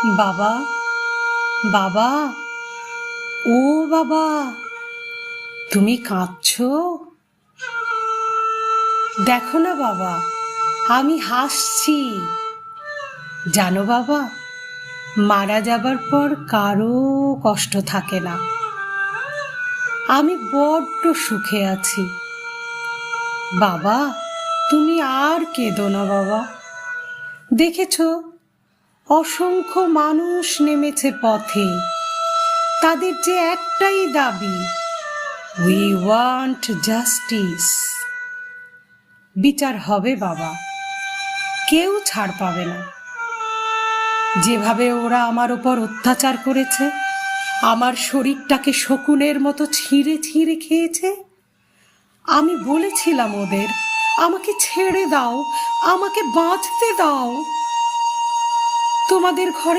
বাবা, বাবা, ও বাবা, তুমি কাঁদছো? দেখো না বাবা, আমি হাসছি। জানো বাবা, মারা যাবার পর কারো কষ্ট থাকে না। আমি বড্ড সুখে আছি। বাবা, তুমি আর কেঁদো না বাবা। দেখেছো, অসংখ্য মানুষ নেমেছে পথে। তাদের যে একটাই দাবি, উই ওয়ান্ট জাস্টিস। বিচার হবে বাবা, কেউ ছাড় পাবে না। যেভাবে ওরা আমার ওপর অত্যাচার করেছে, আমার শরীরটাকে শকুনের মতো ছিঁড়ে ছিঁড়ে খেয়েছে, আমি বলেছিলাম ওদের, আমাকে ছেড়ে দাও, আমাকে বাঁচতে দাও। তোমাদের ঘরে